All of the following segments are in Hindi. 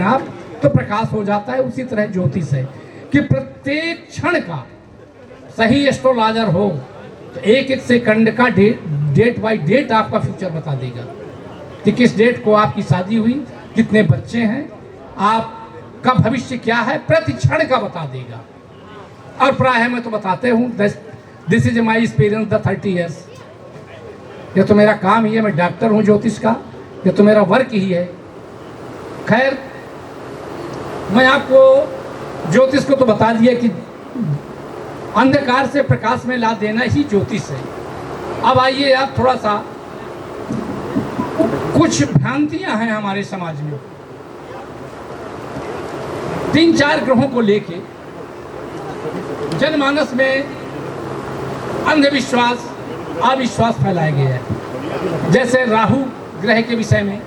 आप तो प्रकाश हो जाता है। उसी तरह ज्योतिष है कि प्रत्येक क्षण का सही एस्ट्रोलॉजर हो तो एक एक सेकंड का डेट बाय डेट आपका फ्यूचर बता देगा कि किस डेट को आपकी शादी हुई, कितने बच्चे हैं, आपका भविष्य क्या है, प्रति क्षण का बता देगा। और प्राय मैं तो बताते हूँ, this is my experience the 30 years. ये तो मेरा काम ही है, मैं डॉक्टर हूँ ज्योतिष का, ये तो मेरा वर्क ही है। खैर, मैं आपको ज्योतिष को तो बता दिया कि अंधकार से प्रकाश में ला देना ही ज्योतिष है। अब आइए आप थोड़ा सा, कुछ भ्रांतियां हैं हमारे समाज में 3-4 ग्रहों को लेके जनमानस में अंधविश्वास, अविश्वास फैलाया गया है। जैसे राहु ग्रह के विषय में,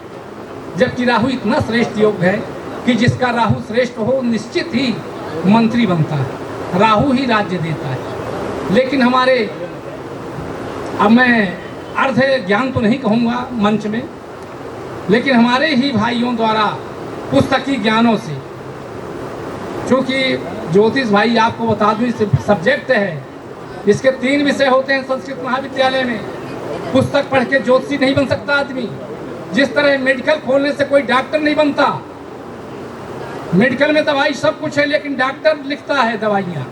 जबकि राहु इतना श्रेष्ठ योग है कि जिसका राहु श्रेष्ठ हो निश्चित ही मंत्री बनता है, राहु ही राज्य देता है। लेकिन हमारे, अब मैं अर्ध ज्ञान तो नहीं कहूँगा मंच में, लेकिन हमारे ही भाइयों द्वारा पुस्तकी ज्ञानों से, क्योंकि ज्योतिष भाई आपको बता दूं इस सब्जेक्ट है, इसके 3 विषय होते हैं संस्कृत महाविद्यालय में। पुस्तक पढ़ के ज्योतिषी नहीं बन सकता आदमी। जिस तरह मेडिकल खोलने से कोई डॉक्टर नहीं बनता, मेडिकल में दवाई सब कुछ है लेकिन डॉक्टर लिखता है दवाइयाँ,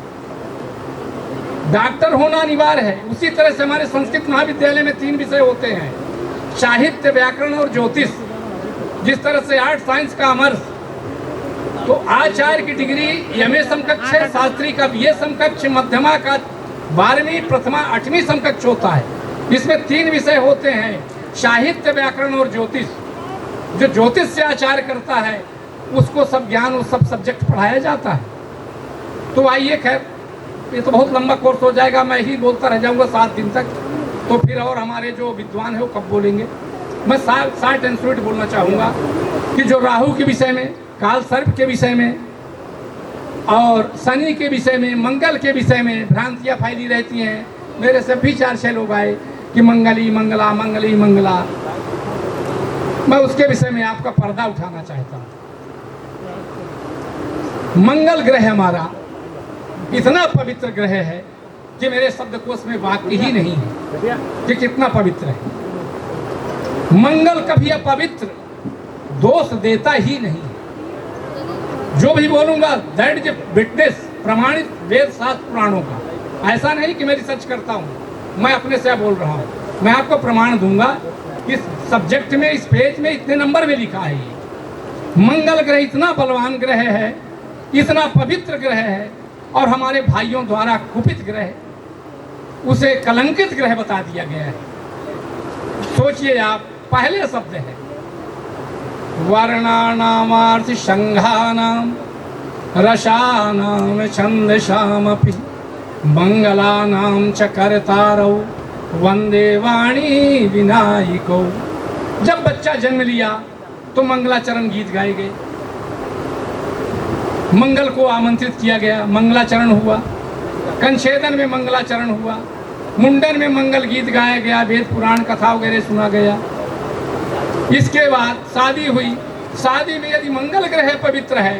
डॉक्टर होना अनिवार्य है। उसी तरह से हमारे संस्कृत महाविद्यालय में 3 विषय होते हैं, साहित्य, व्याकरण और ज्योतिष। जिस तरह से आर्ट साइंस का अमर्स, तो आचार्य की डिग्री एमए समकक्ष है, शास्त्री का बीए समकक्ष, मध्यमा का 12वीं, प्रथमा 8वीं समकक्ष होता है। इसमें 3 विषय होते हैं, साहित्य, व्याकरण और ज्योतिष। जो ज्योतिष से आचार्य करता है उसको सब ज्ञान और सब सब्जेक्ट पढ़ाया जाता है। तो आइए, खैर ये तो बहुत लंबा कोर्स हो जाएगा, मैं ही बोलता रह जाऊंगा 7 दिन तक, तो फिर और हमारे जो विद्वान है वो कब बोलेंगे। मैं शार्ट एंड स्वीट बोलना चाहूँगा कि जो राहु के विषय में, काल सर्प के विषय में और शनि के विषय में, मंगल के विषय में भ्रांतियाँ फैली रहती हैं। मेरे से भी 4-6 लोग आए कि मंगली मंगला, मंगली मंगला। मैं उसके विषय में आपका पर्दा उठाना चाहता हूँ। मंगल ग्रह हमारा इतना पवित्र ग्रह है कि मेरे शब्दकोश में वाक्य ही नहीं है कि कितना पवित्र है। मंगल कभी अपवित्र दोष देता ही नहीं। जो भी बोलूंगा दैट इज विटनेस, प्रमाणित वेद शास्त्र पुराणों का। ऐसा नहीं कि मैं रिसर्च करता हूँ, मैं अपने से बोल रहा हूँ। मैं आपको प्रमाण दूंगा, इस सब्जेक्ट में, इस पेज में इतने नंबर में लिखा है। ये मंगल ग्रह इतना बलवान ग्रह है, इतना पवित्र ग्रह है, और हमारे भाइयों द्वारा कुपित ग्रह, उसे कलंकित ग्रह बता दिया गया है। सोचिए आप, पहले शब्द है वर्णानामार्थ संघानाम रसानाम छंदसामपि मंगलानाम च कर्तारौ वंदे वाणी विनायको। जब बच्चा जन्म लिया तो मंगलाचरण गीत गाए गए, मंगल को आमंत्रित किया गया, मंगलाचरण हुआ, कंछेदन में मंगलाचरण हुआ, मुंडन में मंगल गीत गाया गया, वेद पुराण कथा वगैरह सुना गया। इसके बाद शादी हुई। शादी में यदि मंगल ग्रह पवित्र है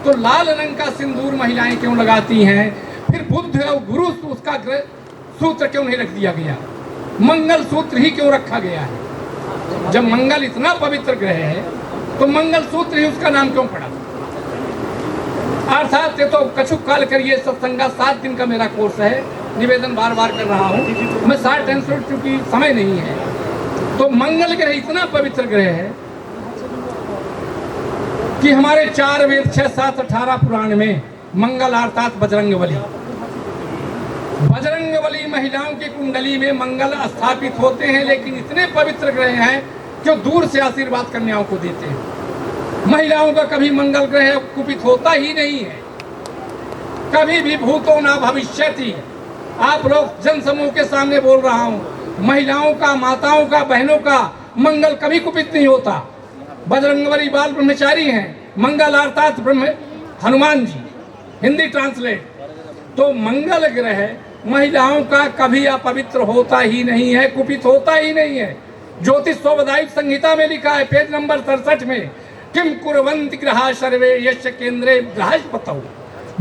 तो लाल रंग का सिंदूर महिलाएं क्यों लगाती हैं? फिर बुद्ध और गुरु उसका सूत्र क्यों नहीं रख दिया गया? मंगल सूत्र ही क्यों रखा गया है? जब मंगल इतना पवित्र ग्रह है तो मंगल सूत्र ही उसका नाम क्यों पड़ा? अर्थात ये तो कछुक काल करिए सत्संगा, 7 दिन का मेरा कोर्स है, निवेदन बार बार कर रहा हूँ मैं, 60 टेंशन चूंकि समय नहीं है। तो मंगल ग्रह इतना पवित्र ग्रह है कि हमारे 4 वेद, 6, 7, 18 पुराण में मंगल अर्थात बजरंगबली, बजरंगबली महिलाओं की कुंडली में मंगल स्थापित होते हैं। लेकिन इतने पवित्र ग्रह हैं जो दूर से आशीर्वाद कन्याओं को देते हैं। महिलाओं का कभी मंगल ग्रह कुपित होता ही नहीं है, कभी भी। भूतो ना भविष्यति। आप लोग जनसमूह के सामने बोल रहा हूँ, महिलाओं का, माताओं का, बहनों का मंगल कभी कुपित नहीं होता। बजरंगबली बाल ब्रह्मचारी हैं, मंगल अर्थात ब्रह्म हनुमान जी, हिंदी ट्रांसलेट। तो मंगल ग्रह महिलाओं का कभी अपवित्र होता ही नहीं है, कुपित होता ही नहीं है। ज्योतिष सोवदायिक संहिता में लिखा है, पेज नंबर 67 में, किम कुर्वन्ति ग्रहा सर्वे यस्य केंद्रे बृहस्पतौ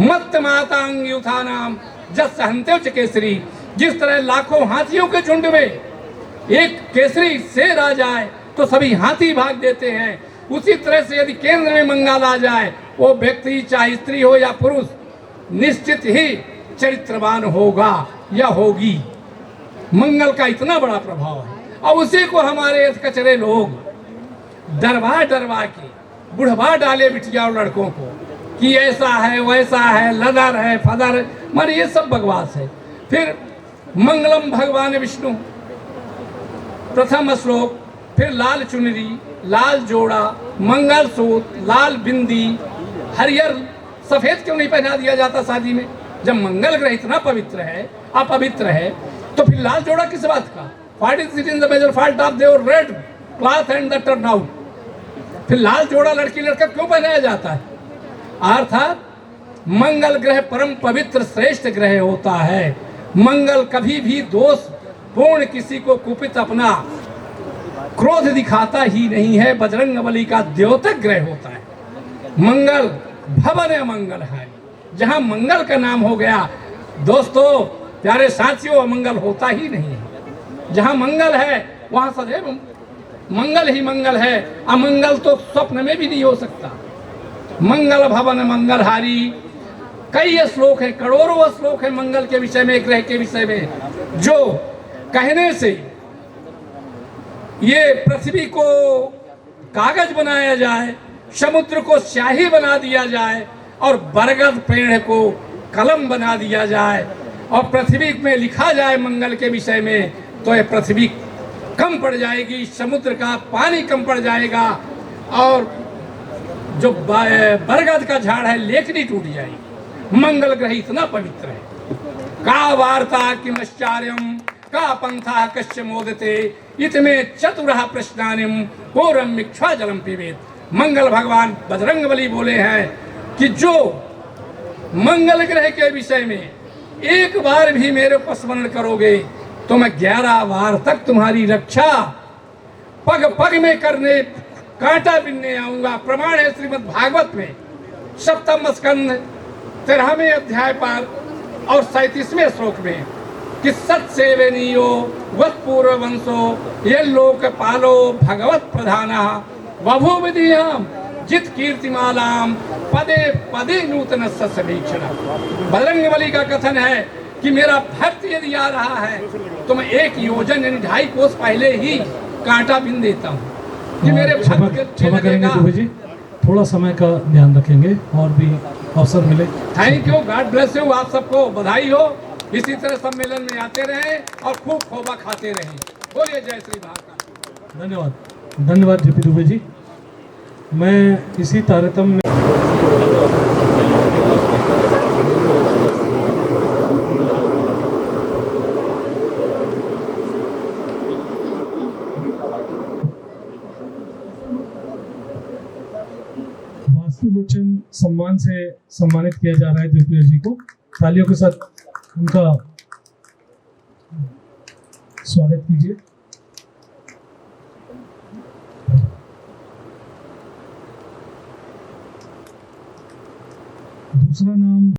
मत्त मातांग्युथानाम जस हंत्यो च केसरी। जिस तरह लाखों हाथियों के झुंड में एक केसरी शेर आ जाए तो सभी हाथी भाग देते हैं, उसी तरह से यदि केंद्र में मंगल आ जाए, वो व्यक्ति चाहे स्त्री हो या पुरुष निश्चित ही चरित्रवान होगा या होगी। मंगल का इतना बड़ा प्रभाव है। और उसी को हमारे कचरे लोग डरवा डरवा के बुढ़वा डाले बिटिया और लड़कों को कि ऐसा है वैसा है, लदर है फदर, माने ये सब बकवास है। फिर मंगलम भगवान विष्णु प्रथम श्लोक, फिर लाल चुनरी, लाल जोड़ा, मंगल सूत्र, लाल बिंदी, हरियर सफेद क्यों नहीं पहना दिया जाता शादी में? जब मंगल ग्रह इतना पवित्र है, अपवित्र है, तो फिर लाल जोड़ा किस बात का? What is it in the major fault of their red cloth and the turn out? फिर लाल जोड़ा लड़की लड़का क्यों पहनाया जाता है? अर्थात मंगल ग्रह परम पवित्र श्रेष्ठ ग्रह होता है। मंगल कभी भी दोष पूर्ण किसी को कुपित अपना क्रोध दिखाता ही नहीं है। बजरंगबली का द्योतक ग्रह होता है। मंगल भवन मंगल है। जहां मंगल का नाम हो गया, दोस्तों प्यारे साथियों, अमंगल होता ही नहीं है। जहां मंगल है वहां सदैव मंगल ही मंगल है। अमंगल तो स्वप्न में भी नहीं हो सकता। मंगल भवन मंगलहारी, कई श्लोक है, करोड़ों श्लोक है मंगल के विषय में, ग्रह के विषय में, जो कहने से ये पृथ्वी को कागज बनाया जाए, समुद्र को स्याही बना दिया जाए और बरगद पेड़ को कलम बना दिया जाए और पृथ्वी में लिखा जाए मंगल के विषय में, तो ये पृथ्वी कम पड़ जाएगी, समुद्र का पानी कम पड़ जाएगा और जो बरगद का झाड़ है लेखनी टूट जाएगी। मंगल ग्रह इतना पवित्र है। का वार्ता किमश्चार्यम का पंथा कश्य मोदते इतमे चतुरः प्रश्नानिम कोरम इक्ष्वा जलम पिबेत। मंगल भगवान बजरंगबली बोले हैं कि जो मंगल ग्रह के विषय में एक बार भी मेरे को स्मरण करोगे तो मैं 11 बार तक तुम्हारी रक्षा पग पग में करने, कांटा बिनने आऊंगा। प्रमाण है श्रीमद् भागवत में 7वें स्कंद 13वें अध्याय पर और 37वें श्लोक में कि सत्सेवनीयो वत्पूर्व वंशो ये लोक पालो भगवत प्रधाना बभू विधियाम जित कीर्तिमालाम पदे पदे नूतन समीक्षण। बजरंगबली का कथन है कि मेरा भक्त यदि आ रहा है तो मैं 1 योजन यानी 2.5 कोस पहले ही कांटा बिन देता हूँ कि मेरे भक्त क्षमा करेंगे दुबे जी, थोड़ा समय का ध्यान रखेंगे और भी अवसर मिले। Thank you, God bless you. आप सबको बधाई हो। इसी तरह सम्मेलन में आते रहें और खूब खोबा खाते रहें। बोलिए जय श्री महाकाल। धन्यवाद, धन्यवाद जेपी दुबे जी। मैं इसी तारतम्य वास्तुलोचन सम्मान से सम्मानित किया जा रहा है त्रिपुरा जी को। तालियों के साथ उनका स्वागत कीजिए। दूसरा नाम